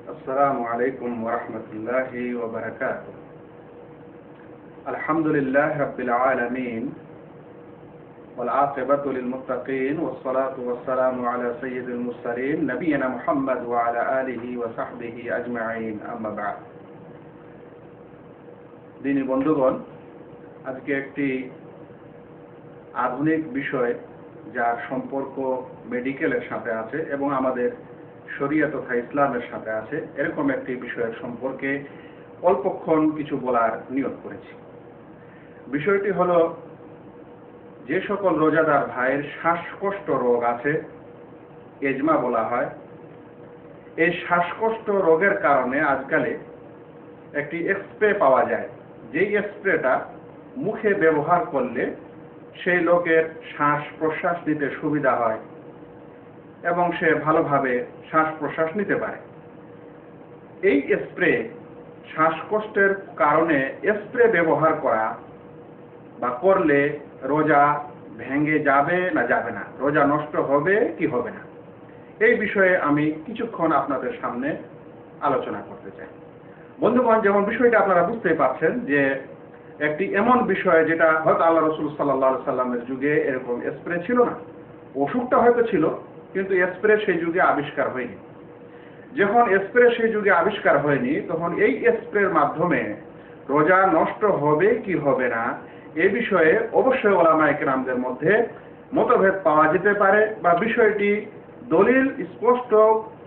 السلام عليكم ورحمة الله وبركاته. الحمد لله رب العالمين والعاقبة للمتقين والصلاة والسلام على سيد المرسلين نبينا محمد وعلى آله وصحبه أجمعين أما بعد. দিনী বন্ধুগণ, আজকে একটি আধুনিক বিষয় যার সম্পর্ক মেডিকেলের সাথে আছে এবং আমাদের শরিয়া তথা ইসলামের সাথে আছে, এরকম একটি বিষয়ের সম্পর্কে অল্পক্ষণ কিছু বলার নিয়ত করেছি। বিষয়টি হলো, যে সকল রোজাদার ভাইয়ের শ্বাসকষ্ট রোগ আছে, এজমা বলা হয়, এই শ্বাসকষ্ট রোগের কারণে আজকালে একটি স্প্রে পাওয়া যায়, যেই স্প্রেটা মুখে ব্যবহার করলে সেই লোকের শ্বাস প্রশ্বাস নিতে সুবিধা হয় এবং সে ভালোভাবে শ্বাস প্রশ্বাস নিতে পারে। এই স্প্রে, শ্বাসকষ্টের কারণে স্প্রে ব্যবহার করা বা করলে রোজা ভেঙে যাবে না যাবে না, রোজা নষ্ট হবে কি হবে না, এই বিষয়ে আমি কিছুক্ষণ আপনাদের সামনে আলোচনা করতে চাই। বন্ধুগণ, যেমন বিষয়টা আপনারা বুঝতেই পারছেন যে একটি এমন বিষয় যেটা হয়তো আল্লাহ রাসূল সাল্লাল্লাহু আলাইহি সাল্লামের যুগে এরকম স্প্রে ছিল না। ওষুধটা হয়তো ছিল, কিন্তু স্প্রে সেই যুগে আবিষ্কার হয়নি। যখন স্প্রে সেই যুগে আবিষ্কার হয়নি, তখন এই স্প্রের মাধ্যমে রোজা নষ্ট হবে কি হবে না এ বিষয়ে অবশ্যই উলামায়ে কেরামদের মধ্যে মতভেদ পাওয়া যেতে পারে, বা বিষয়টি স্পষ্ট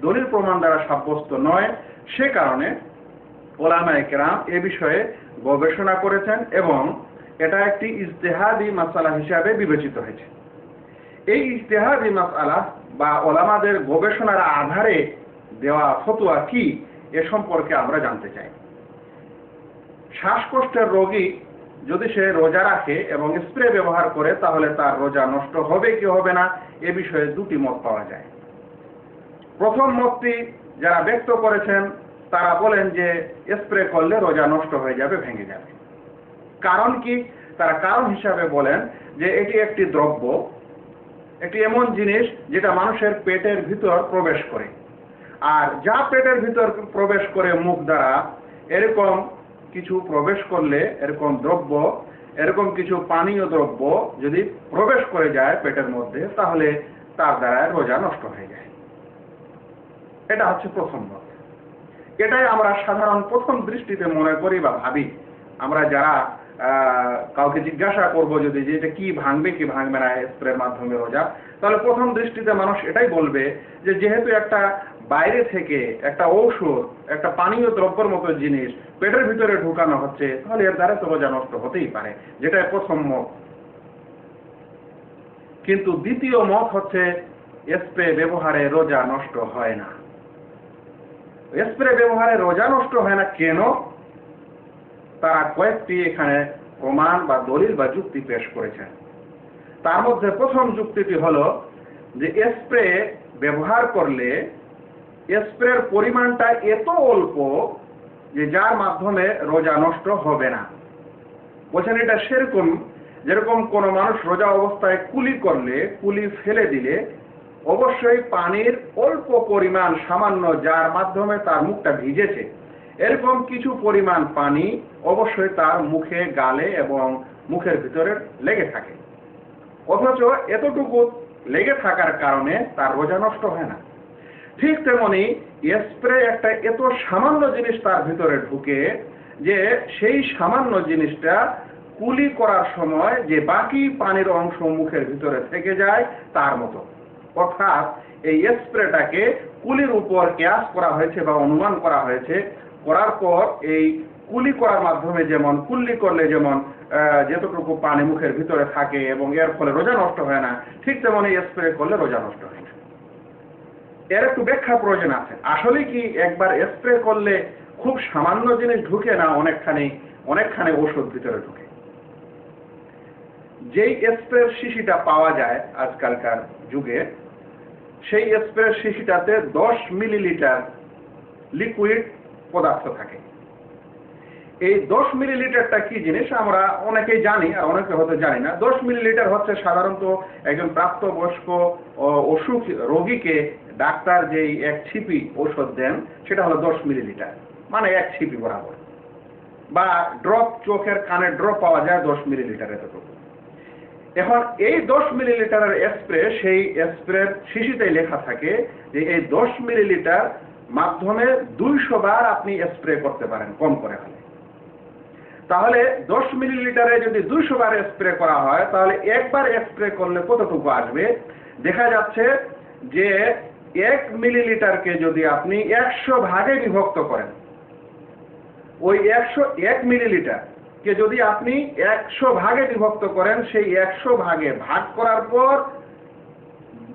দলিল প্রমাণ দ্বারা সাব্যস্ত নয়। সে কারণে উলামায়ে কেরাম এ বিষয়ে গবেষণা করেছেন এবং এটা একটি ইজতিহাদি মাসআলা হিসাবে বিবেচিত হয়েছে। এই ইজতিহাদি মাসআলা বা উলামাদের গবেষণার আধারে দেওয়া ফতোয়া কি, এ সম্পর্কে আমরা জানতে চাই। শ্বাসকষ্টের রোগী যদি সে রোজা রাখে এবং স্প্রে ব্যবহার করে, তাহলে তার রোজা নষ্ট হবে কি হবে না, এ বিষয়ে দুটি মত পাওয়া যায়। প্রথম মতটি যারা ব্যক্ত করেছেন তারা বলেন যে স্প্রে করলে রোজা নষ্ট হয়ে যাবে, ভেঙে যাবে। কারণ কি? তারা কারণ হিসাবে বলেন যে এটি একটি দ্রব্য, একটি এমন জিনিস যেটা মানুষের পেটের ভিতর প্রবেশ করে, আর যা পেটের ভিতর প্রবেশ করে মুখ দ্বারা, এরকম কিছু প্রবেশ করলে, এরকম দ্রব্য, এরকম কিছু পানীয় দ্রব্য যদি প্রবেশ করে যায় পেটের মধ্যে, তাহলে তার দ্বারা রোজা নষ্ট হয়ে যায়। এটা হচ্ছে প্রথম মত। এটাই আমরা সাধারণ প্রথম দৃষ্টিতে মনে করি বা ভাবি। আমরা যারা কাউকে জিজ্ঞাসা করব যদি যে এটা কি ভাঙবে কি ভাঙবে না স্প্রের মাধ্যমে রোজা, তাহলে প্রথম দৃষ্টিতে মানুষ এটাই বলবে যে যেহেতু একটা বাইরে থেকে একটা ঔষধ, একটা পানীয় দ্রব্যের মতো জিনিস পেটের ভিতরে ঢুকানো হচ্ছে, তাহলে এর দ্বারা তো রোজা নষ্ট হতেই পারে, যেটা প্রথম মত। কিন্তু দ্বিতীয় মত হচ্ছে স্প্রে ব্যবহারে রোজা নষ্ট হয় না। স্প্রে ব্যবহারে রোজা নষ্ট হয় না কেন? তারা কয়েকটি এখানে প্রমাণ বা দলিল বা যুক্তি পেশ করেছেন। তার মধ্যে প্রথম যুক্তিটি হলো যে স্প্রে ব্যবহার করলে স্প্রের পরিমাণটা এত অল্প যে যার মাধ্যমে রোজা নষ্ট হবে না। বলছেন এটা সেরকম যেরকম কোন মানুষ রোজা অবস্থায় কুলি করলে, কুলি ফেলে দিলে অবশ্যই পানির অল্প পরিমাণ সামান্য, যার মাধ্যমে তার মুখটা ভিজেছে, এরকম কিছু পরিমাণ পানি অবশ্যই তার মুখে, গালে এবং মুখের ভিতরে লেগে থাকে, অথচ এতটুকু লেগে থাকার কারণে তার রোজা নষ্ট হয় না। ঠিক তেমনি স্প্রে একটা এত সামান্য জিনিস তার ভিতরে ঢুকে যে সেই সামান্য জিনিসটা কুলি করার সময় যে বাকি পানির অংশ মুখের ভিতরে থেকে যায় তার মতো। অর্থাৎ এই স্প্রেটাকে কুলির উপর কিয়াস করা হয়েছে বা অনুমান করা হয়েছে, করার পর এই কুলি করার মাধ্যমে যেমন কুল্লি করলে যেমন যতটুকু পানি মুখের ভিতরে থাকে এবং এর ফলে রোজা নষ্ট হয় না, ঠিক তেমনি স্প্রে করলে রোজা নষ্ট হয় না। এর একটু ব্যাখ্যা প্রয়োজন আছে। আসলে কি একবার স্প্রে করলে খুব সামান্য জিনিস ঢুকে না, অনেকখানি ওষুধ ভিতরে ঢুকে। যেই স্প্রের শিশিটা পাওয়া যায় আজকালকার যুগে, সেই স্প্রের শিশিটাতে 10 মিলিলিটার লিকুইড পদার্থ থাকে। এই 10 মিলিলিটারটা কি জিনিস আমরা অনেকেই জানি আর অনেকে হয়তো জানি না। 10 মিলিলিটার হচ্ছে সাধারণত একজন প্রাপ্তবয়স্ক অসুখ রোগীকে ডাক্তার যেই এক ছিপি ঔষধ দেন সেটা হলো 10 মিলিলিটার, মানে এক ছিপি বরাবর। বা ড্রপ, চোখের কানের ড্রপ পাওয়া যায় 10 মিলিলিটার এতটুকু। এখন এই 10 মিলিলিটারের স্প্রে, সেই স্প্রের শিশিতেই লেখা থাকে যে এই 10 মিলিলিটার মাধ্যমে 200 বার আপনি স্প্রে করতে পারেন কম করে হলে। তাহলে 10 মিলিলিটারে যদি 200 বার স্প্রে করা হয় তাহলে একবার স্প্রে করলে কতটুকু আসবে? দেখা যাচ্ছে যে 1 মিলিলিটারকে যদি আপনি 100 ভাগে বিভক্ত করেন, ওই 101 মিলিলিটার কে যদি আপনি 100 ভাগে বিভক্ত করেন, সেই 100 ভাগে ভাগ করার পর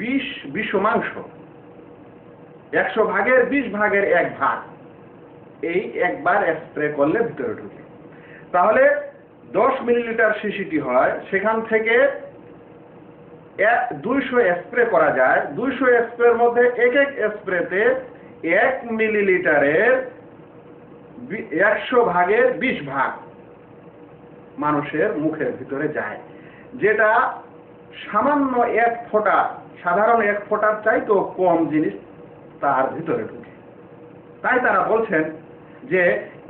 20 অংশ, 100 ভাগের 20 ভাগের 1 ভাগ, এই একবার স্প্রে করলে ভিতরে ঢুকে। তাহলে 10 মিলিলিটার শিশিটি হয়, সেখান থেকে 200 স্প্রে করা যায়। 200 স্প্রের মধ্যে এক স্প্রেতে 1 মিলিলিটারের 100 ভাগের 20 ভাগ মানুষের মুখের ভিতরে যায়, যেটা সামান্য 1 ফোঁটা, সাধারণ 1 ফোঁটার চাইতেও কম জিনিস তার ভিতরে ঢুকে। তাই তারা বলছেন যে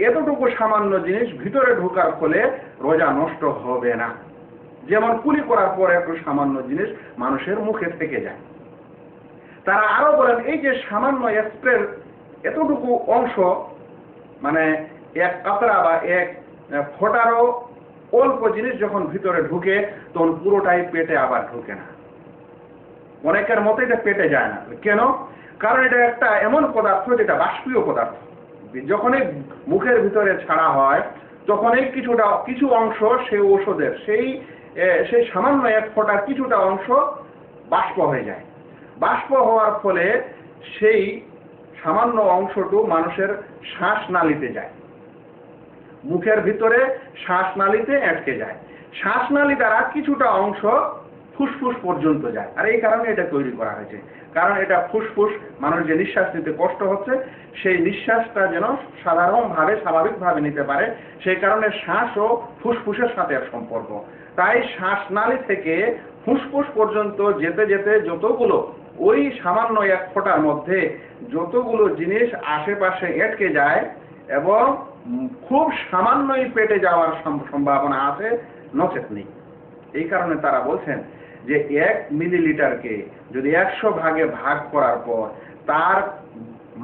এতটুকু সামান্য জিনিস ভিতরে ঢোকার ফলে রোজা নষ্ট হবে না। যেমন কুলি করার পর একটু সামান্য জিনিস মানুষের মুখে থেকে যায়। তারা আরো বলেন এই যে সামান্য স্প্রের এতটুকু অংশ, মানে 1 কাতরা বা 1 ফোঁটারও অল্প জিনিস যখন ভিতরে ঢুকে তখন পুরোটাই পেটে আবার ঢুকে না। অনেকের মতে এটা পেটে যায় না। কেন? কারণ এটা একটা এমন পদার্থ যেটা বাষ্পীয় পদার্থ। যখনই মুখের ভিতরে ছাড়া হয় তখনই কিছু অংশ সেই ঔষধের সেই সামান্য 1 ফোঁটার কিছুটা অংশ বাষ্প হয়ে যায়। বাষ্প হওয়ার ফলে সেই সামান্য অংশটু মানুষের শ্বাসনালীতে যায়, মুখের ভিতরে শ্বাসনালীতে আটকে যায়। শ্বাসনালী দ্বারা কিছুটা অংশ ফুসফুস পর্যন্ত যায়। আর এই কারণে এটা তৈরি করা হয়েছে, কারণ এটা ফুসফুস, মানুষ যে নিঃশ্বাস নিতে কষ্ট হচ্ছে সেই নিঃশ্বাসটা যেন সাধারণভাবে স্বাভাবিকভাবে নিতে পারে, সেই কারণে শ্বাস ও ফুসফুসের সাথে সম্পর্ক। তাই শ্বাসনালী থেকে ফুসফুস পর্যন্ত যেতে যেতে যতগুলো ওই সামান্য 1 ফোঁটার মধ্যে যতগুলো জিনিস আশেপাশে আটকে যায় এবং খুব সামান্যই পেটে যাওয়ার সম্ভাবনা আছে, নচেত নেই। এই কারণে তারা বলছেন যে 1 মিলিলিটারকে যদি 100 ভাগে ভাগ করার পর তার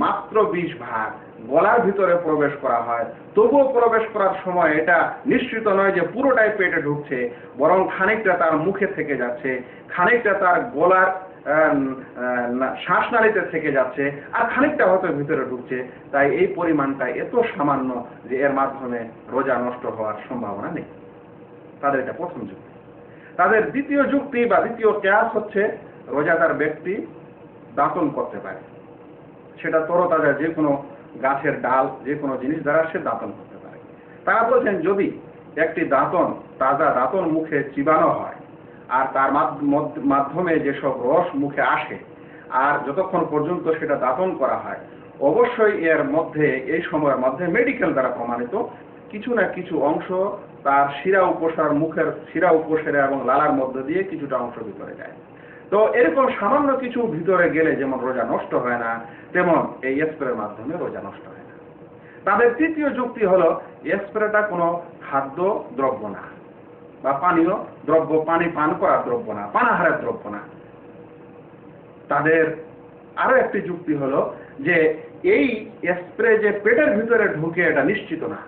মাত্র 20 ভাগ গলার ভিতরে প্রবেশ করা হয়, তবুও প্রবেশ করার সময় এটা নিশ্চিত নয় যে পুরোটাই পেটে ঢুকছে, বরং খানিকটা তার মুখে থেকে যাচ্ছে, খানিকটা তার গলার শ্বাসনালীতে থেকে যাচ্ছে, আর খানিকটা হয়তো ভিতরে ঢুকছে। তাই এই পরিমাণটা এত সামান্য যে এর মাধ্যমে রোজা নষ্ট হওয়ার সম্ভাবনা নেই। তাদের এটা প্রথম যুক্তি। তাদের দ্বিতীয় যুক্তি বা দ্বিতীয় কিয়াস হচ্ছে রোজাদার ব্যক্তি দাঁতন করতে পারে, সেটা তরতাজা যে কোনো গাছের ডাল, যে কোনো জিনিস দ্বারা সে দাঁতন করতে পারে। তারা বলছেন যদি একটি দাঁতন, তাজা দাঁতন মুখে চিবানো হয় আর তার মাধ্যমে যেসব রস মুখে আসে, আর যতক্ষণ পর্যন্ত সেটা দাঁতন করা হয়, অবশ্যই এর মধ্যে এই সময়ের মধ্যে মেডিকেল দ্বারা প্রমাণিত কিছু না কিছু অংশ তার শিরা উপসার, মুখের শিরা উপসারে এবং লালার মধ্য দিয়ে কিছুটা অংশ ভিতরে যায়। তো এরকম সামান্য কিছু ভিতরে গেলে যেমন রোজা নষ্ট হয় না, তেমন এই স্প্রের মাধ্যমে রোজা নষ্ট হয় না। তাদের তৃতীয় যুক্তি হলো স্প্রেটা কোনো খাদ্য দ্রব্য না বা পানীয় দ্রব্য, পানি পান করার দ্রব্য না, পানাহারের দ্রব্য না। তাদের আরো একটি যুক্তি হলো যে এই স্প্রে যে পেটের ভিতরে ঢুকে এটা নিশ্চিত না,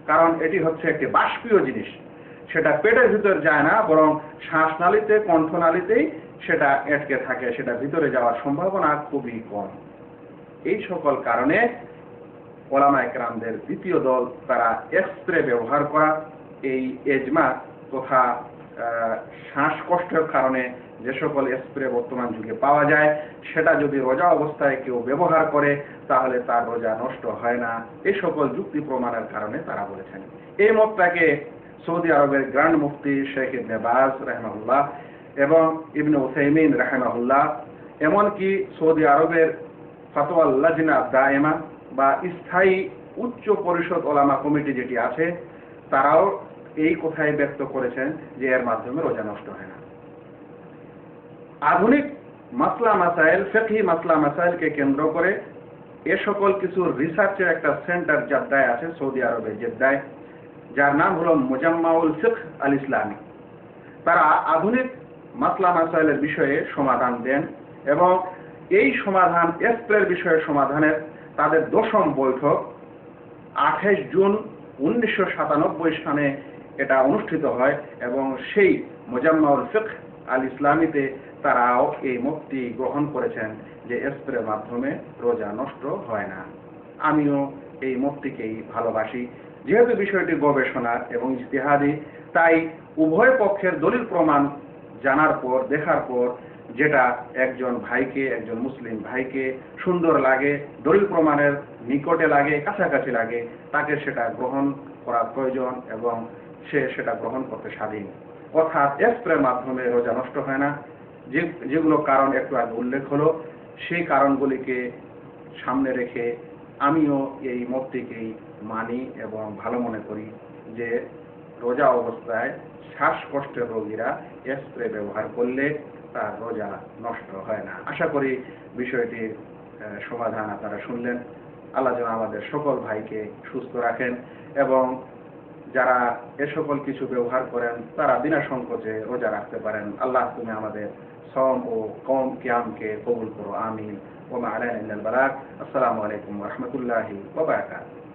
কারণ এটি হচ্ছে একটি বাষ্পীয় জিনিস, সেটা পেটের ভিতরে যায় না, বরং শ্বাসনালীতে, কণ্ঠনালীতেই সেটা আটকে থাকে, সেটা ভিতরে যাওয়ার সম্ভাবনা খুবই কম। এই সকল কারণে ওলামায়ে কেরামদের দ্বিতীয় দল তারা স্প্রে ব্যবহার করা, এই এজমা তথা শ্বাসকষ্টের কারণে যে সকল স্প্রে বর্তমান যুগে পাওয়া যায় সেটা যদি রোজা অবস্থায় কেউ ব্যবহার করে তাহলে তার রোজা নষ্ট হয় না। এই সকল যুক্তি প্রমাণের কারণে তারা বলেছেন। এই মতটাকে সৌদি আরবের গ্র্যান্ড মুফতি শেখ ইবনে বাজ রাহিমাহুল্লাহ এবং ইবনে উসাইমিন রাহিমাহুল্লাহ, এমনকি সৌদি আরবের ফতোয়া লাজনা দায়েমা বা স্থায়ী উচ্চ পরিষদ ওলামা কমিটি যেটি আছে তারাও এই কথাই ব্যক্ত করেছেন যে এর মাধ্যমে রোজা নষ্ট হয় না। আধুনিক মাসলা মাসাইল, ফিকহি মাসলা মাসাইলকে কেন্দ্র করে এ সকল কিছু রিসার্চের একটা সেন্টার জেদ্দায় আছে, সৌদি আরবে জেদ্দায়, যার নাম হলো মুজাম্মাউল ফিকহ আল ইসলামী। তারা আধুনিক মাসলা মাসাইলের বিষয়ে সমাধান দেন এবং এই সমাধান এপ্রিল বিষয়ে সমাধানের তাদের 10ম বৈঠক 28 জুন 1997 সালে এটা অনুষ্ঠিত হয় এবং সেই মুজাম্মাউল ফিকহ আল ইসলামীতে তারাও এই মতটি গ্রহণ করেছেন যে এপ্রিলের মাধ্যমে রোজা নষ্ট হয় না। আমিও এই মতটিকেই ভালোবাসি। যেহেতু বিষয়টি গবেষণার এবং ইজতিহাদি, তাই উভয় পক্ষের দলিল প্রমাণ জানার পর, দেখার পর যেটা একজন ভাইকে, একজন মুসলিম ভাইকে সুন্দর লাগে, দলিল প্রমাণের নিকটে লাগে, কাছাকাছি লাগে, তাকে সেটা গ্রহণ করা প্রয়োজন এবং সে সেটা গ্রহণ করতে স্বাধীন। অর্থাৎ এপ্রিলের মাধ্যমে রোজা নষ্ট হয় না। যেগুলো কারণ একটু আগে উল্লেখ হলো, সেই কারণগুলিকে সামনে রেখে আমিও এই মতটিকেই মানি এবং ভালো মনে করি যে রোজা অবস্থায় শ্বাসকষ্টের রোগীরা স্প্রে ব্যবহার করলে তার রোজা নষ্ট হয় না। আশা করি বিষয়টির সমাধান আপনারা শুনলেন। আল্লাহ যেন আমাদের সকল ভাইকে সুস্থ রাখেন এবং যারা এ সকল কিছু ব্যবহার করেন তারা বিনা সংকোচে রোজা রাখতে পারেন। আল্লাহ তুমি আমাদের সওম ও কিয়ামকে কবুল করো, আমিন। ওয়া মা আলাইনা ইল্লাল বালাগ। আসসালামু আলাইকুম ওয়া রাহমাতুল্লাহি ওয়া বারাকাতুহু।